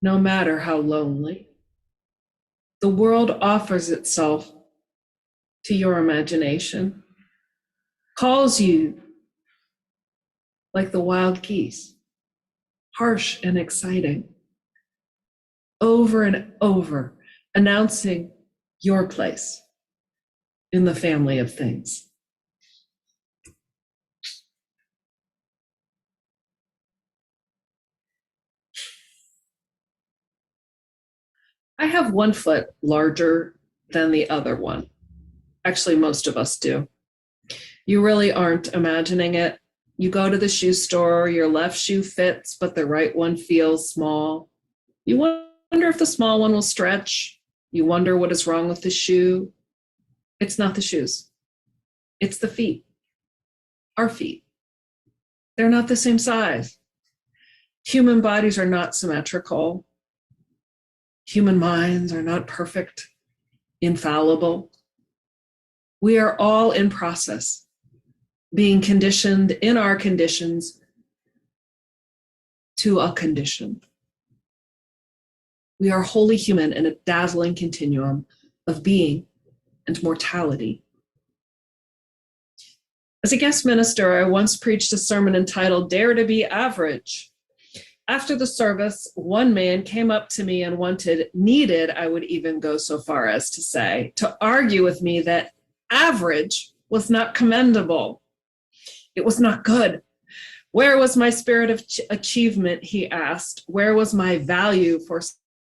no matter how lonely. The world offers itself to your imagination, calls you like the wild geese, harsh and exciting, over and over, announcing your place in the family of things. I have one foot larger than the other one. Actually, most of us do. You really aren't imagining it. You go to the shoe store, your left shoe fits, but the right one feels small. You wonder if the small one will stretch. You wonder what is wrong with the shoe. It's not the shoes. It's the feet. Our feet. They're not the same size. Human bodies are not symmetrical. Human minds are not perfect, infallible. We are all in process, being conditioned in our conditions to a condition. We are wholly human in a dazzling continuum of being and mortality. As a guest minister, I once preached a sermon entitled "Dare to be Average." After the service, one man came up to me and needed, I would even go so far as to say, to argue with me that average was not commendable. It was not good. Where was my spirit of achievement, he asked. Where was my value for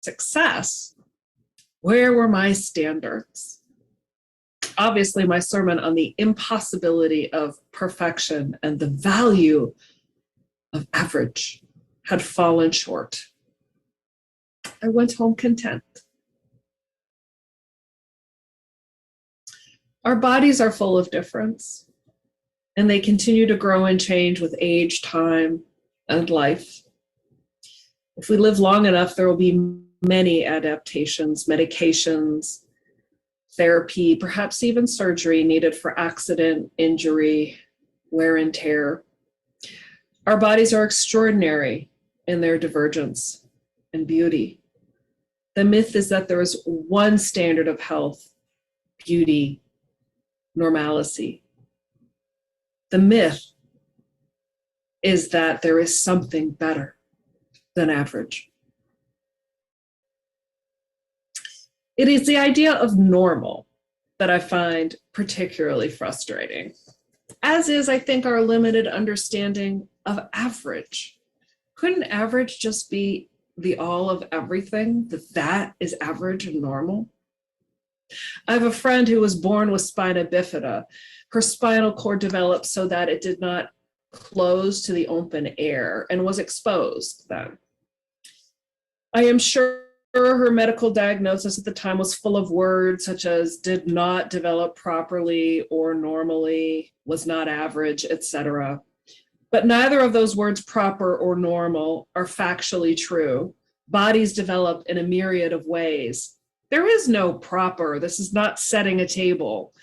success? Where were my standards? Obviously, my sermon on the impossibility of perfection and the value of average had fallen short. I went home content. Our bodies are full of difference, and they continue to grow and change with age, time, and life. If we live long enough, there will be many adaptations, medications, therapy, perhaps even surgery needed for accident, injury, wear and tear. Our bodies are extraordinary in their divergence and beauty. The myth is that there is one standard of health, beauty, normalcy. The myth is that there is something better than average. It is the idea of normal that I find particularly frustrating, as is, I think, our limited understanding of average. Couldn't average just be the all of everything, that is average and normal? I have a friend who was born with spina bifida. Her spinal cord developed so that it did not close to the open air and was exposed then. I am sure her medical diagnosis at the time was full of words such as did not develop properly or normally, was not average, etc. But neither of those words, proper or normal, are factually true. Bodies develop in a myriad of ways. There is no proper. This is not setting a table.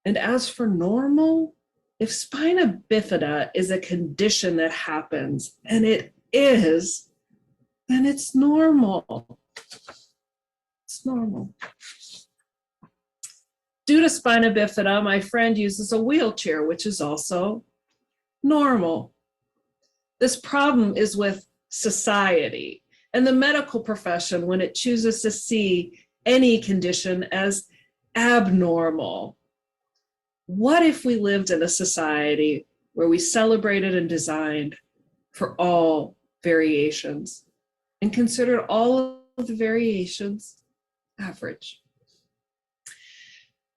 And as for normal, if spina bifida is a condition that happens, and it is, then it's normal. It's normal. Due to spina bifida, my friend uses a wheelchair, which is also normal. This problem is with society and the medical profession when it chooses to see any condition as abnormal. What if we lived in a society where we celebrated and designed for all variations and considered all of the variations average?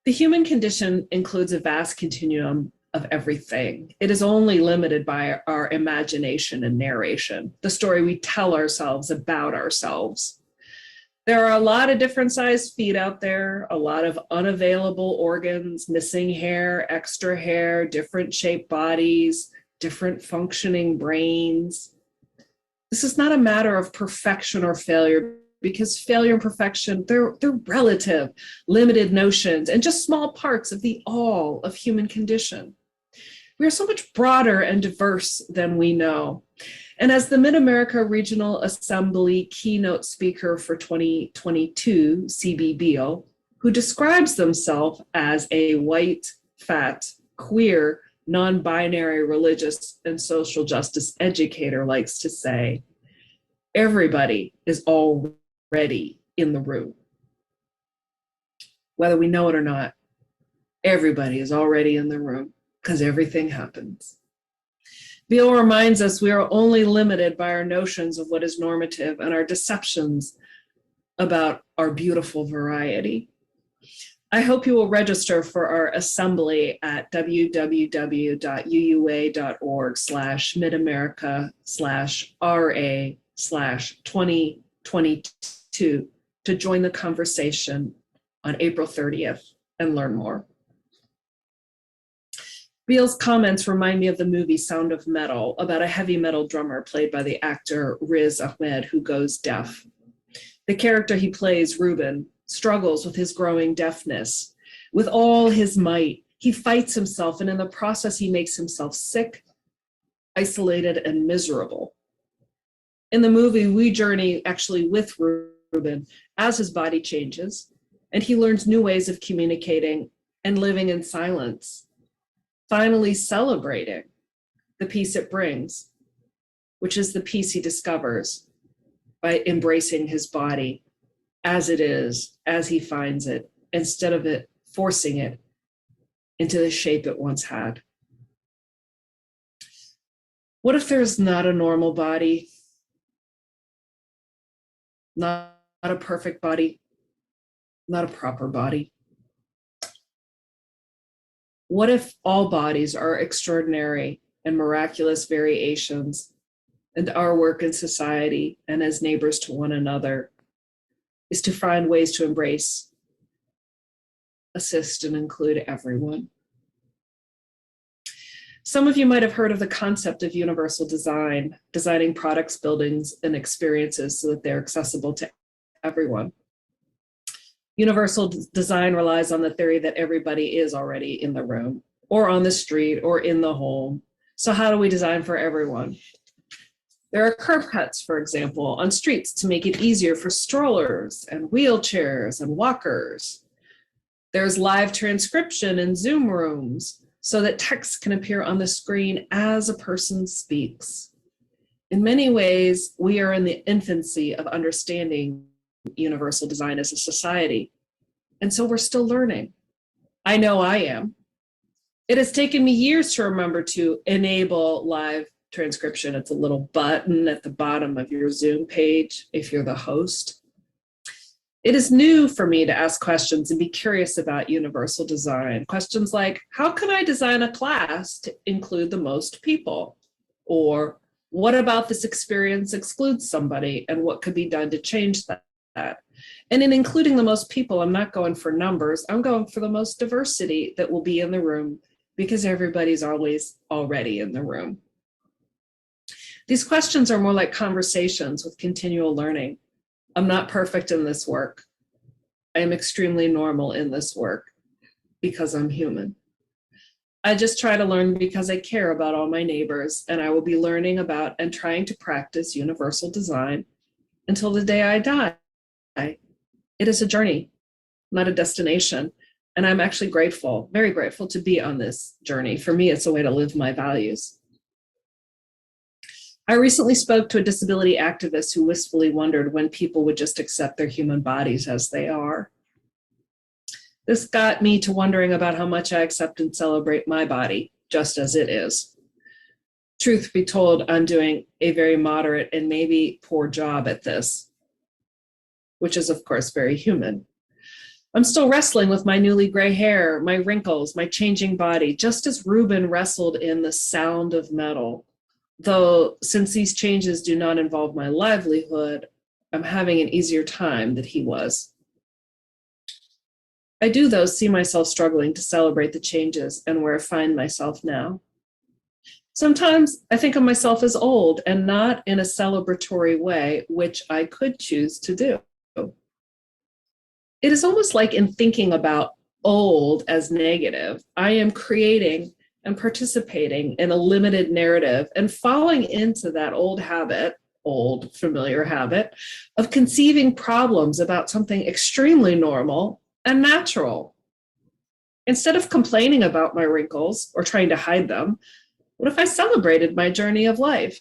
The human condition includes a vast continuum of everything. It is only limited by our imagination and narration, the story we tell ourselves about ourselves. There are a lot of different sized feet out there, a lot of unavailable organs, missing hair, extra hair, different shaped bodies, different functioning brains. This is not a matter of perfection or failure, because failure and perfection, they're relative, limited notions, and just small parts of the all of human condition. We are so much broader and diverse than we know. And as the Mid-America Regional Assembly keynote speaker for 2022, C.B. Beale, who describes themselves as a white, fat, queer, non-binary religious and social justice educator, likes to say, everybody is already in the room. Whether we know it or not, everybody is already in the room because everything happens. Beale reminds us we are only limited by our notions of what is normative and our deceptions about our beautiful variety. I hope you will register for our assembly at www.uua.org/midamerica/RA/2022 to join the conversation on April 30th and learn more. Beale's comments remind me of the movie Sound of Metal, about a heavy metal drummer played by the actor Riz Ahmed, who goes deaf. The character he plays, Ruben, struggles with his growing deafness. With all his might, he fights himself, and in the process, he makes himself sick, isolated, and miserable. In the movie, we journey actually with Ruben as his body changes, and he learns new ways of communicating and living in silence, finally celebrating the peace it brings, which is the peace he discovers by embracing his body as it is, as he finds it, instead of it forcing it into the shape it once had. What if there's not a normal body, not a perfect body, not a proper body? What if all bodies are extraordinary and miraculous variations, and our work in society and as neighbors to one another is to find ways to embrace, assist, and include everyone? Some of you might have heard of the concept of universal design, designing products, buildings, and experiences so that they're accessible to everyone. Universal design relies on the theory that everybody is already in the room, or on the street, or in the home. So how do we design for everyone? There are curb cuts, for example, on streets to make it easier for strollers and wheelchairs and walkers. There's live transcription in Zoom rooms so that text can appear on the screen as a person speaks. In many ways, we are in the infancy of understanding universal design as a society, and so we're still learning. I know I am. It has taken me years to remember to enable live transcription. It's a little button at the bottom of your Zoom page if you're the host. It is new for me to ask questions and be curious about universal design. Questions like, how can I design a class to include the most people? Or what about this experience excludes somebody, and what could be done to change that? And in including the most people, I'm not going for numbers, I'm going for the most diversity that will be in the room, because everybody's always already in the room. These questions are more like conversations with continual learning. I'm not perfect in this work. I am extremely normal in this work because I'm human. I just try to learn because I care about all my neighbors, and I will be learning about and trying to practice universal design until the day I die. It is a journey, not a destination. And I'm actually grateful, very grateful to be on this journey. For me, it's a way to live my values. I recently spoke to a disability activist who wistfully wondered when people would just accept their human bodies as they are. This got me to wondering about how much I accept and celebrate my body just as it is. Truth be told, I'm doing a very moderate and maybe poor job at this, which is of course very human. I'm still wrestling with my newly gray hair, my wrinkles, my changing body, just as Ruben wrestled in The Sound of Metal. Though, since these changes do not involve my livelihood, I'm having an easier time than he was. I do, though, see myself struggling to celebrate the changes and where I find myself now. Sometimes I think of myself as old, and not in a celebratory way, which I could choose to do. It is almost like in thinking about old as negative, I am creating and participating in a limited narrative and falling into that old familiar habit of conceiving problems about something extremely normal and natural. Instead of complaining about my wrinkles or trying to hide them, what if I celebrated my journey of life?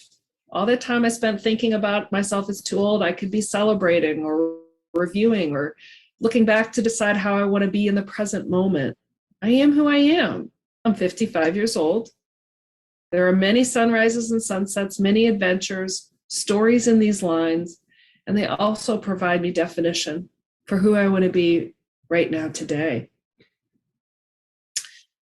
All the time I spent thinking about myself as too old, I could be celebrating or reviewing or looking back to decide how I want to be in the present moment. I am who I am. I'm 55 years old. There are many sunrises and sunsets, many adventures, stories in these lines, and they also provide me definition for who I want to be right now today.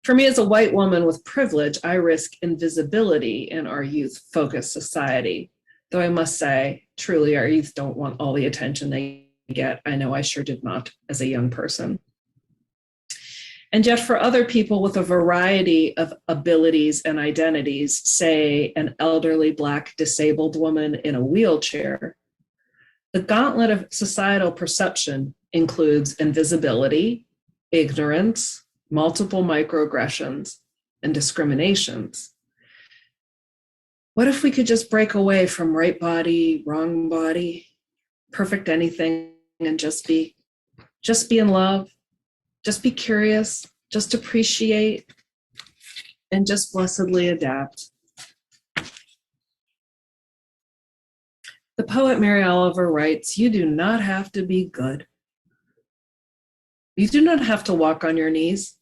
For me, as a white woman with privilege, I risk invisibility in our youth-focused society. Though I must say, truly, our youth don't want all the attention they get. I know I sure did not as a young person. And yet for other people with a variety of abilities and identities, say an elderly Black disabled woman in a wheelchair, the gauntlet of societal perception includes invisibility, ignorance, multiple microaggressions, and discriminations. What if we could just break away from right body, wrong body, perfect anything, and just be in love, just be curious, just appreciate, and just blessedly adapt? The poet Mary Oliver writes, "You do not have to be good. You do not have to walk on your knees.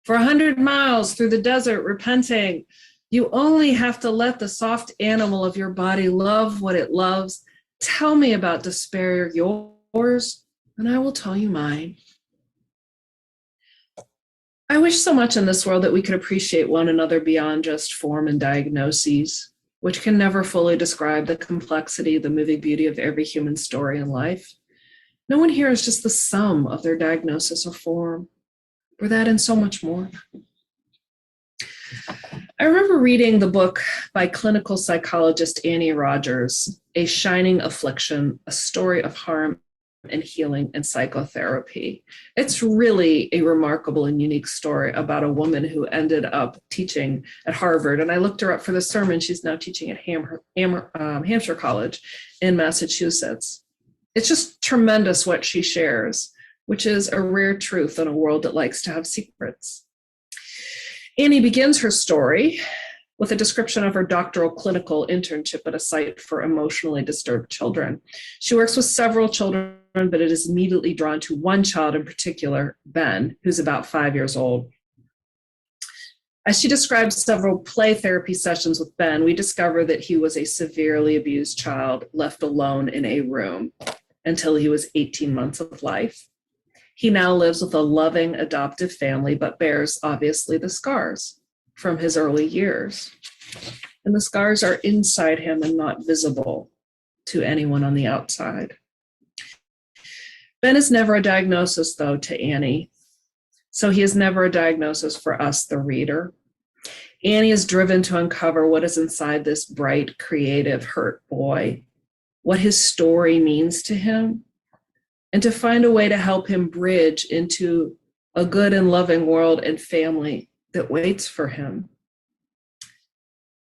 For 100 miles through the desert repenting, you only have to let the soft animal of your body love what it loves. Tell me about despair, yours, and I will tell you mine." I wish so much in this world that we could appreciate one another beyond just form and diagnoses, which can never fully describe the complexity, the moving beauty of every human story in life. No one here is just the sum of their diagnosis or form. We're that and so much more. I remember reading the book by clinical psychologist Annie Rogers, A Shining Affliction, A Story of Harm and Healing in Psychotherapy. It's really a remarkable and unique story about a woman who ended up teaching at Harvard. And I looked her up for the sermon. She's now teaching at Hampshire College in Massachusetts. It's just tremendous what she shares, which is a rare truth in a world that likes to have secrets. Annie begins her story with a description of her doctoral clinical internship at a site for emotionally disturbed children. She works with several children, but it is immediately drawn to one child in particular, Ben, who's about 5 years old. As she describes several play therapy sessions with Ben, we discover that he was a severely abused child left alone in a room until he was 18 months of life. He now lives with a loving adoptive family, but bears, obviously, the scars from his early years. And the scars are inside him and not visible to anyone on the outside. Ben is never a diagnosis, though, to Annie. So he is never a diagnosis for us, the reader. Annie is driven to uncover what is inside this bright, creative, hurt boy, what his story means to him, and to find a way to help him bridge into a good and loving world and family that waits for him.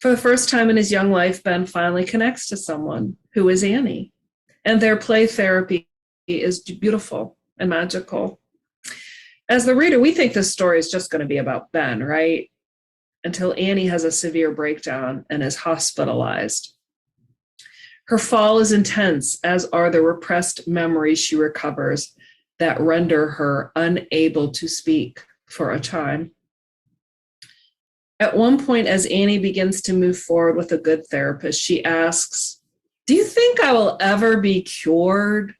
For the first time in his young life, Ben finally connects to someone who is Annie, and their play therapy is beautiful and magical. As the reader, we think this story is just going to be about Ben, right? Until Annie has a severe breakdown and is hospitalized. Her fall is intense, as are the repressed memories she recovers that render her unable to speak for a time. At one point, as Annie begins to move forward with a good therapist, she asks, "Do you think I will ever be cured?"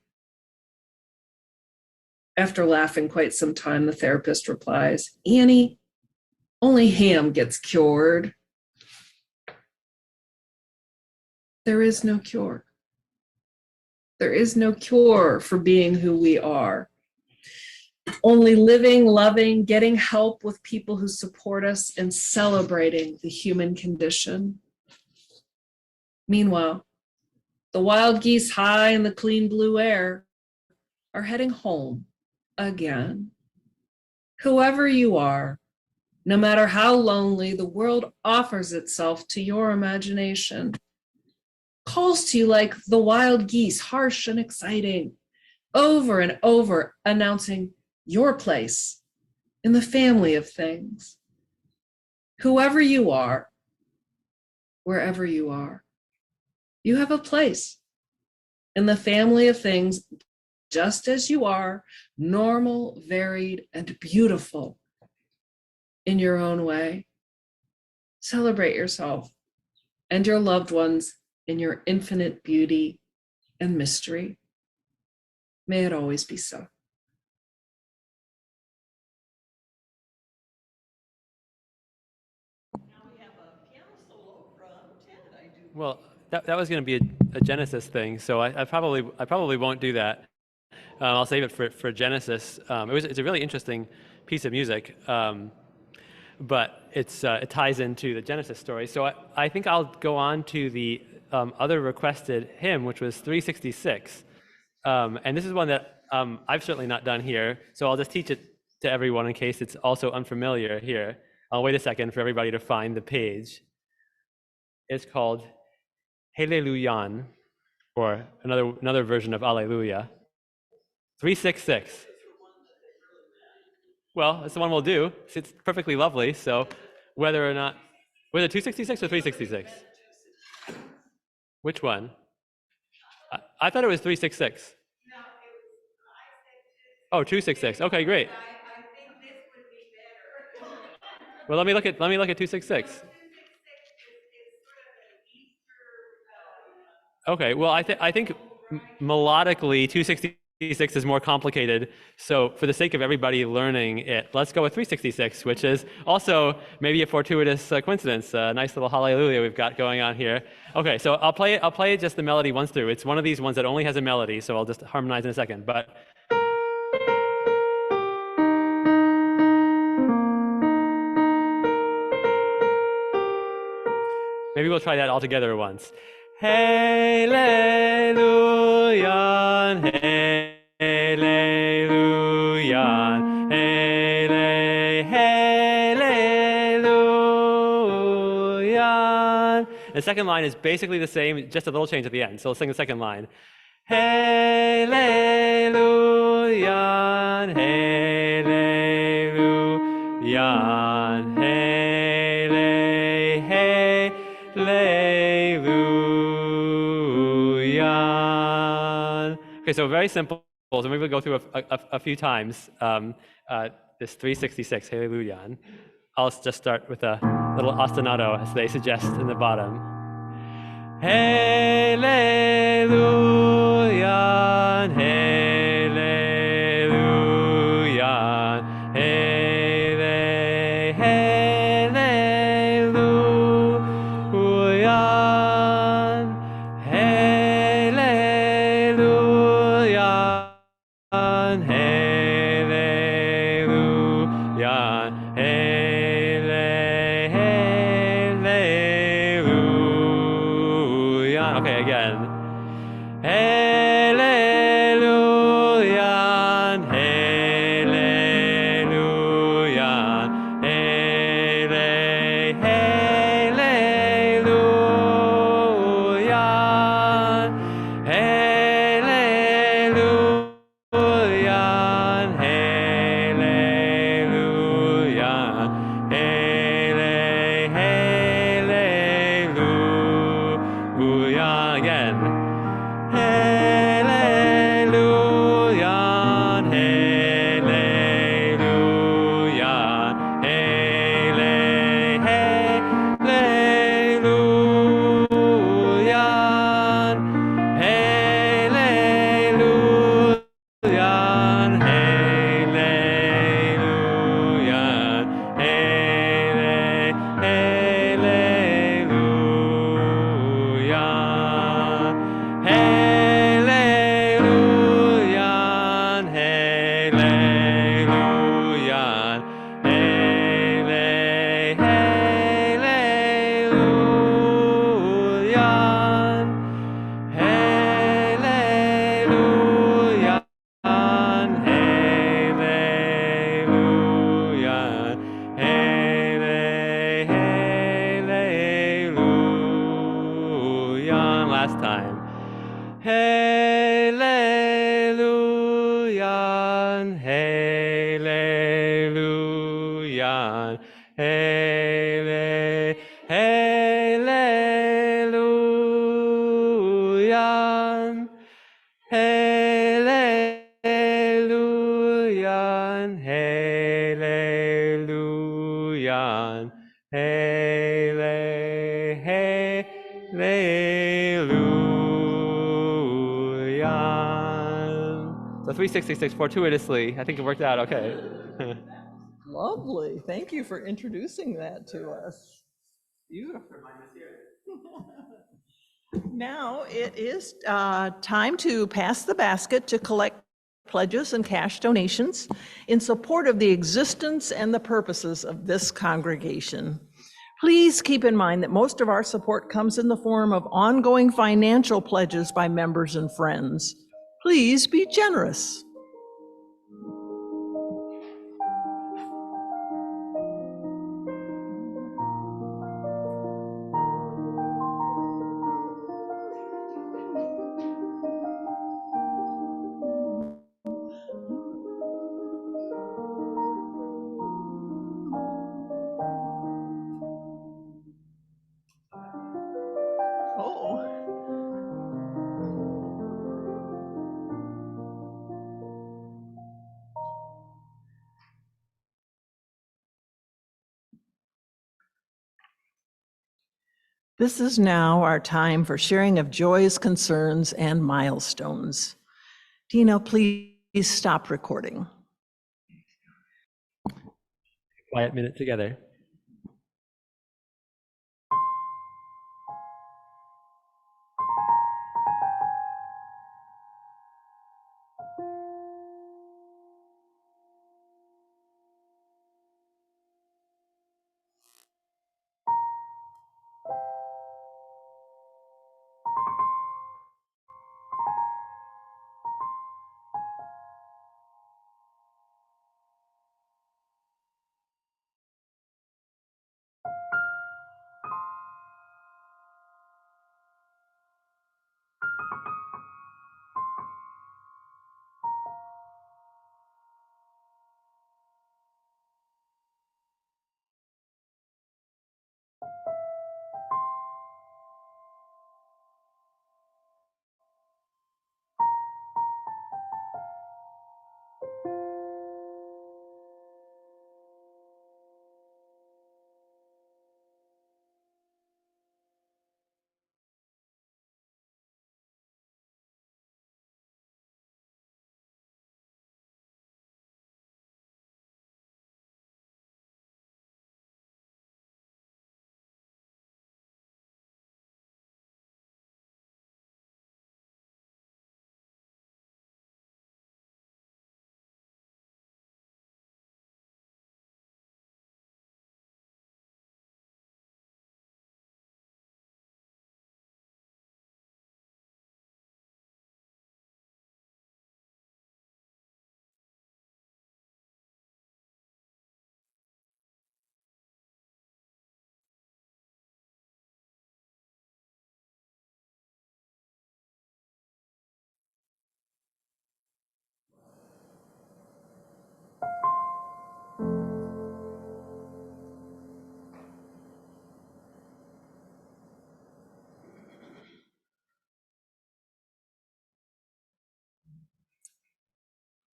After laughing quite some time, the therapist replies, "Annie, only ham gets cured. There is no cure. There is no cure for being who we are. Only living, loving, getting help with people who support us, and celebrating the human condition." Meanwhile, the wild geese high in the clean blue air are heading home again. Whoever you are, No matter how lonely, the world offers itself to your imagination, calls to you like the wild geese, harsh and exciting, over and over announcing your place in the family of things. Whoever you are, wherever you are, you have a place in the family of things, just as you are, normal, varied, and beautiful in your own way. Celebrate yourself and your loved ones in your infinite beauty and mystery. May it always be so. Well, that was going to be a Genesis thing, so I probably won't do that. I'll save it for Genesis. It's a really interesting piece of music, but it ties into the Genesis story. So I think I'll go on to the other requested hymn, which was 366, and this is one that I've certainly not done here. So I'll just teach it to everyone in case it's also unfamiliar here. I'll wait a second for everybody to find the page. It's called Hallelujah, or another version of Alleluia. 366. Well, it's the one we'll do. It's perfectly lovely. So whether or not, was it 266 or 366? Which one? I thought it was 366. Oh, 266. Okay, great. Well, let me look at 266. Okay, well, I think melodically 266 is more complicated. So for the sake of everybody learning it, let's go with 366, which is also maybe a fortuitous coincidence. A nice little hallelujah we've got going on here. Okay, so I'll play it just the melody once through. It's one of these ones that only has a melody, so I'll just harmonize in a second. But maybe we'll try that all together once. Hallelujah, hallelujah, hallelujah. The second line is basically the same, just a little change at the end. So let's sing the second line. Hallelujah, hallelujah, hallelujah. Okay, so very simple. So maybe we'll go through a few times this 366, hallelujah. I'll just start with a little ostinato, as they suggest in the bottom. Hallelujah, hallelujah, hallelujah, hallelujah, hallelujah. Okay, again. Hallelujah. So 366 fortuitously. I think it worked out okay. Lovely. Thank you for introducing that to us. Beautiful. Now it is time to pass the basket to collect pledges and cash donations in support of the existence and the purposes of this congregation. Please keep in mind that most of our support comes in the form of ongoing financial pledges by members and friends. Please be generous. Oh. This is now our time for sharing of joys, concerns, and milestones. Tina, please stop recording. Quiet minute together.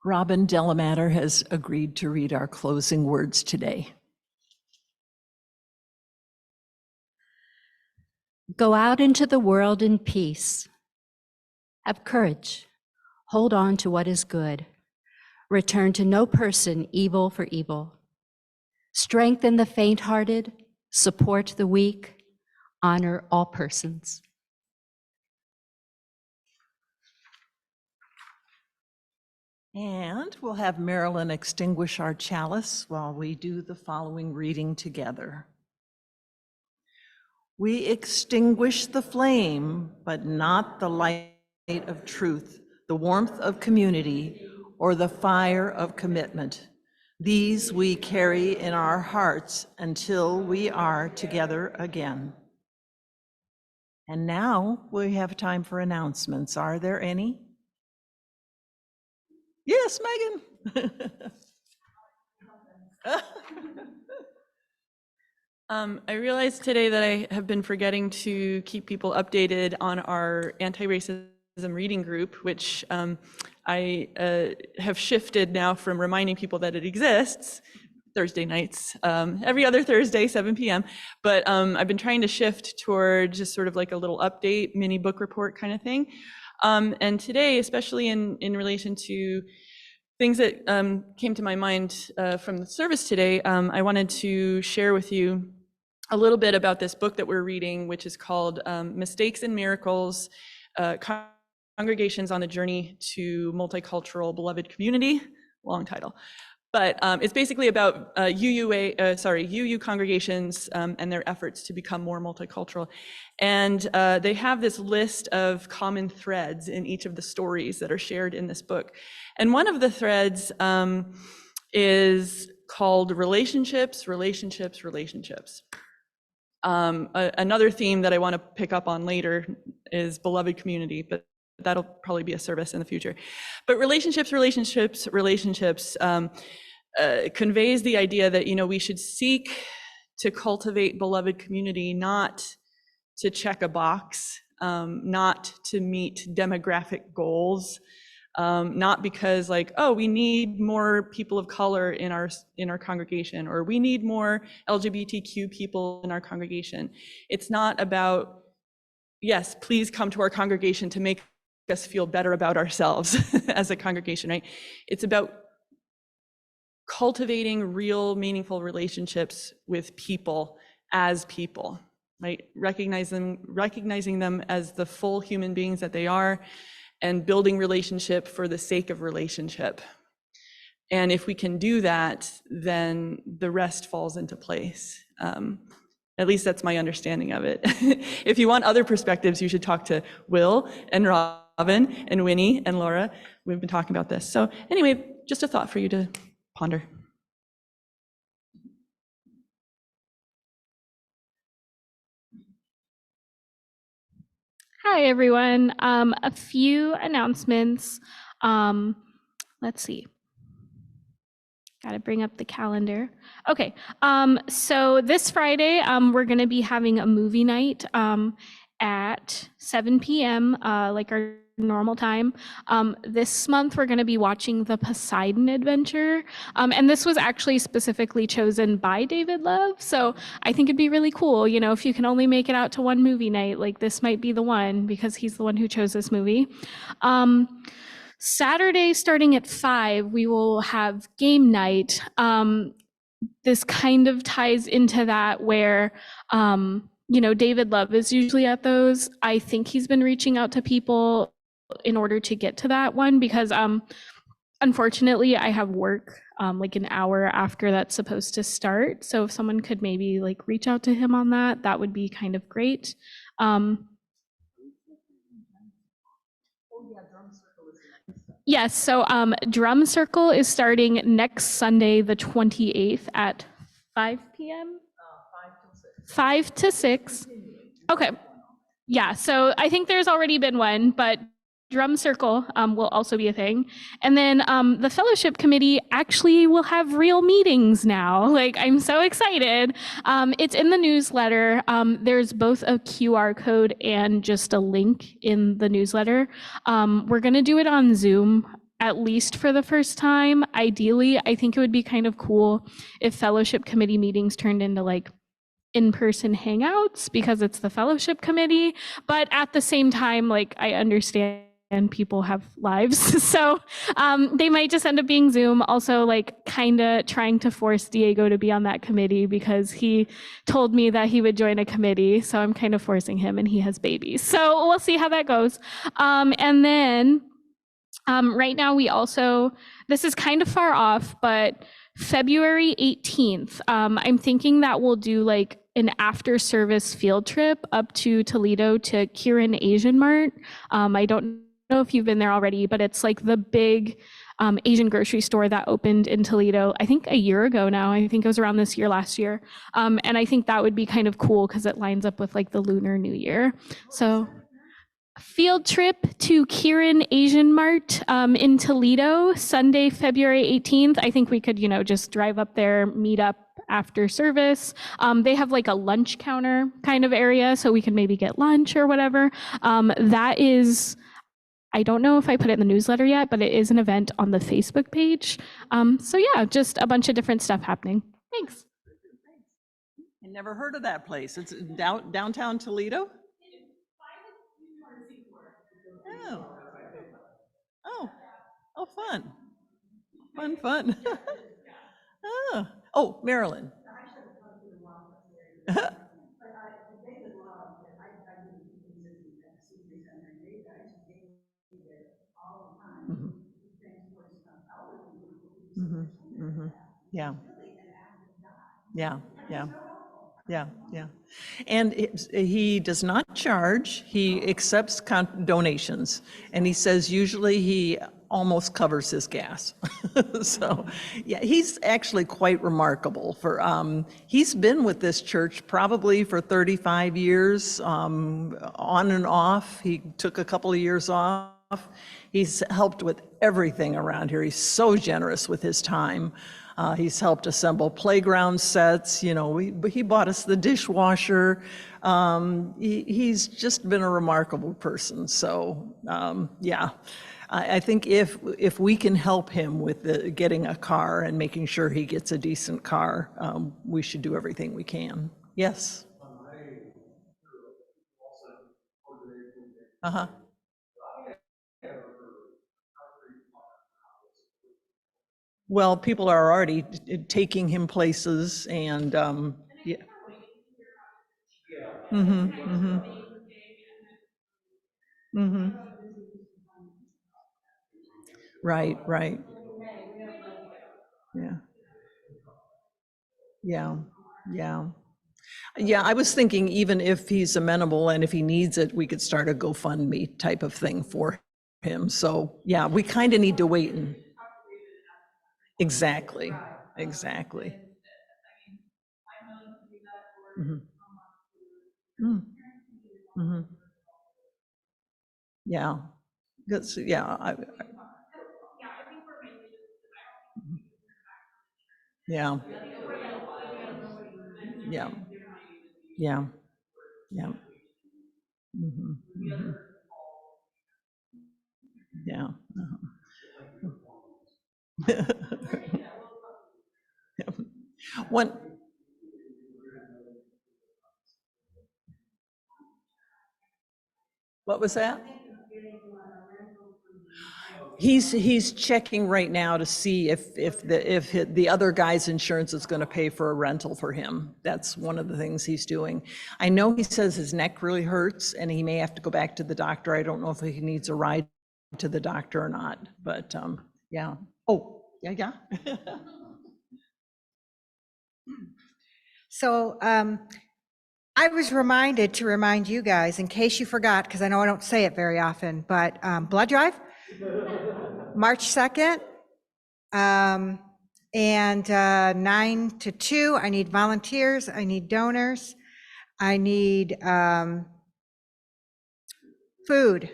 Robin Delamater has agreed to read our closing words today. Go out into the world in peace. Have courage. Hold on to what is good. Return to no person evil for evil. Strengthen the faint-hearted. Support the weak. Honor all persons. And we'll have Marilyn extinguish our chalice while we do the following reading together. We extinguish the flame, but not the light of truth, the warmth of community, or the fire of commitment. These we carry in our hearts until we are together again. And now we have time for announcements. Are there any? Yes, Megan. I realized today that I have been forgetting to keep people updated on our anti-racism reading group, which I have shifted now from reminding people that it exists Thursday nights, every other Thursday, 7 p.m. But I've been trying to shift toward just sort of like a little update, mini book report kind of thing. And today, especially in relation to things that came to my mind from the service today, I wanted to share with you a little bit about this book that we're reading, which is called Mistakes and Miracles, Congregations on the Journey to Multicultural Beloved Community, long title. But it's basically about UU congregations and their efforts to become more multicultural. And they have this list of common threads in each of the stories that are shared in this book. And one of the threads is called relationships. Another theme that I want to pick up on later is beloved community, but that'll probably be a service in the future. But relationships conveys the idea that, we should seek to cultivate beloved community, not to check a box, not to meet demographic goals, not because we need more people of color in our congregation, or we need more LGBTQ people in our congregation. It's not about, yes, please come to our congregation to make us feel better about ourselves as a congregation, right? It's about cultivating real, meaningful relationships with people as people, right? Recognizing them as the full human beings that they are, and building relationship for the sake of relationship. And if we can do that, then the rest falls into place. At least that's my understanding of it. If you want other perspectives, you should talk to Will and Robin and Winnie and Laura. We've been talking about this. So anyway, just a thought for you to ponder. Hi, everyone. A few announcements. Let's see. Got to bring up the calendar. Okay. So this Friday, we're going to be having a movie night at 7 p.m., like our normal time. This month, we're going to be watching The Poseidon Adventure. And this was actually specifically chosen by David Love. So I think it'd be really cool, if you can only make it out to one movie night, like this might be the one, because he's the one who chose this movie. Saturday, starting at 5, we will have game night. This kind of ties into that where, David Love is usually at those. I think he's been reaching out to people in order to get to that one, because unfortunately I have work like an hour after that's supposed to start. So if someone could maybe reach out to him on that, that would be kind of great. Yes, so Drum Circle is starting next Sunday, the 28th at 5 p.m. 5 to 6. Okay. Yeah, so I think there's already been one, but Drum Circle will also be a thing. And then the fellowship committee actually will have real meetings now. I'm so excited. It's in the newsletter. There's both a QR code and just a link in the newsletter. We're going to do it on Zoom, at least for the first time. Ideally, I think it would be kind of cool if fellowship committee meetings turned into in-person hangouts, because it's the fellowship committee. But at the same time, I understand people have lives. So they might just end up being Zoom. Also, kind of trying to force Diego to be on that committee, because he told me that he would join a committee. So I'm kind of forcing him, and he has babies. So we'll see how that goes. And then right now this is kind of far off, but February 18th, I'm thinking that we'll do an after service field trip up to Toledo to Kieran Asian Mart. I don't know if you've been there already, but it's the big Asian grocery store that opened in Toledo, I think a year ago now. I think it was around last year. And I think that would be kind of cool, because it lines up with the Lunar New Year. So field trip to Kieran Asian Mart in Toledo, Sunday, February 18th. I think we could, just drive up there, meet up after service. They have a lunch counter kind of area, so we can maybe get lunch or whatever. That is, I don't know if I put it in the newsletter yet, but it is an event on the Facebook page. So yeah, just a bunch of different stuff happening. Thanks. I never heard of that place. It's downtown Toledo? Oh, oh, oh, fun. Fun. Oh, Marilyn. Mhm. Mhm, mhm. Yeah. Yeah, yeah, yeah. And he does not charge, he accepts donations, and he says usually he almost covers his gas. So, yeah, he's actually quite remarkable for, he's been with this church probably for 35 years, on and off. He took a couple of years off. He's helped with everything around here. He's so generous with his time. He's helped assemble playground sets, you know, he bought us the dishwasher. He's just been a remarkable person. So, yeah, I think if we can help him with getting a car and making sure he gets a decent car, we should do everything we can. Yes. Uh-huh. Well, people are already taking him places and, yeah. Mm-hmm, mm-hmm. Mm-hmm. Right, right. Yeah, yeah, yeah. Yeah, I was thinking even if he's amenable and if he needs it, we could start a GoFundMe type of thing for him. So, yeah, we kind of need to wait and. Exactly, exactly. Mhm. Mm, mhm. Yeah, that's, yeah, yeah, yeah, yeah, yeah. Mhm, mhm. Yeah. One, what was that? He's checking right now to see if the other guy's insurance is going to pay for a rental for him. That's one of the things he's doing. I know he says his neck really hurts and he may have to go back to the doctor. I don't know if he needs a ride to the doctor or not, but yeah. Oh, yeah. So I was reminded to remind you guys, in case you forgot, because I know I don't say it very often, but blood drive, March 2nd, and 9 to 2. I need volunteers. I need donors. I need food.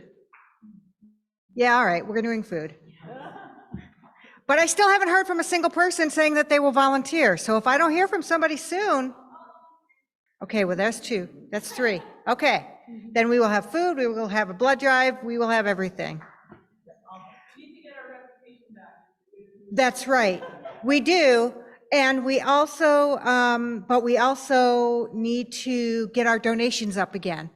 Yeah, all right, we're doing food. But I still haven't heard from a single person saying that they will volunteer. So if I don't hear from somebody soon, okay, well, that's 2. That's 3. Okay, then we will have food, we will have a blood drive, we will have everything. That's right, we do. And we also, but we also need to get our donations up again.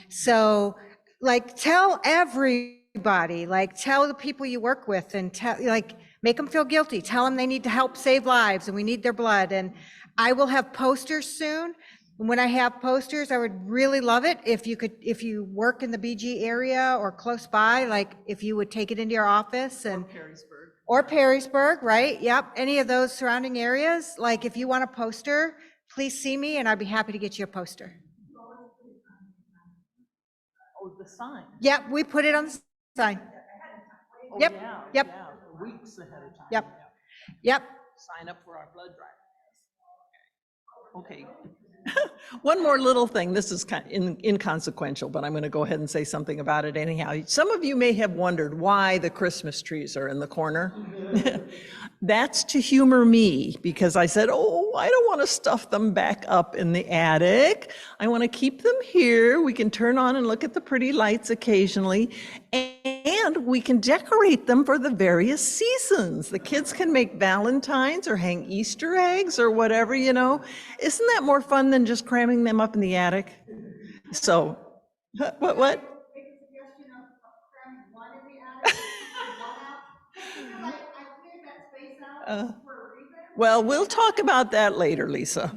So like tell everybody, like tell the people you work with and tell, like make them feel guilty. Tell them they need to help save lives and we need their blood. And I will have posters soon. When I have posters, I would really love it if you could, if you work in the BG area or close by, like if you would take it into your office and. Or Perrysburg, right? Yep, any of those surrounding areas. Like if you want a poster, please see me and I'd be happy to get you a poster. Oh, the sign. Yep, we put it on the sign. Oh, Yep, yeah, yep. yeah, weeks ahead of time. Yep. Yep. Sign up for our blood drive. Okay. One more little thing, this is kind of inconsequential, but I'm going to go ahead and say something about it anyhow. Some of you may have wondered why the Christmas trees are in the corner. That's to humor me, because I said, oh, I don't want to stuff them back up in the attic. I want to keep them here. We can turn on and look at the pretty lights occasionally, and we can decorate them for the various seasons. The kids can make Valentines or hang Easter eggs or whatever, you know. Isn't that more fun than just cramming them up in the attic? So, what? Well, we'll talk about that later, Lisa.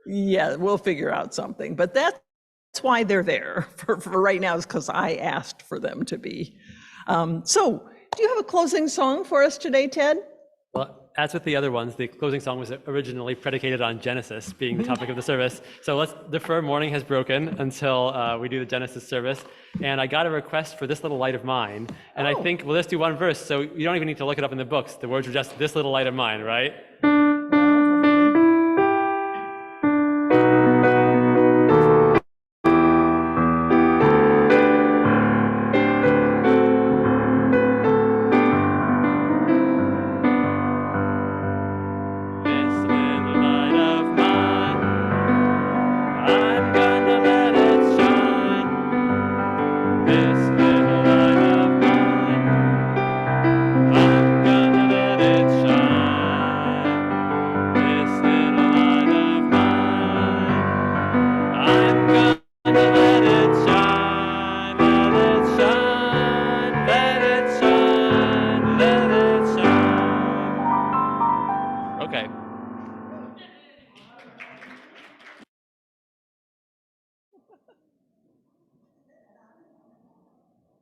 Yeah, we'll figure out something, but that's why they're there for right now, is because I asked for them to be. So, do you have a closing song for us today, Ted? Well, as with the other ones, the closing song was originally predicated on Genesis being the topic of the service. So let's defer Morning Has Broken until we do the Genesis service. And I got a request for This Little Light of Mine. And I think we'll just do one verse, so you don't even need to look it up in the books. The words are just This Little Light of Mine, right?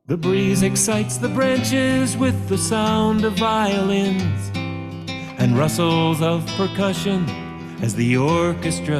The breeze excites the branches with the sound of violins and rustles of percussion as the orchestra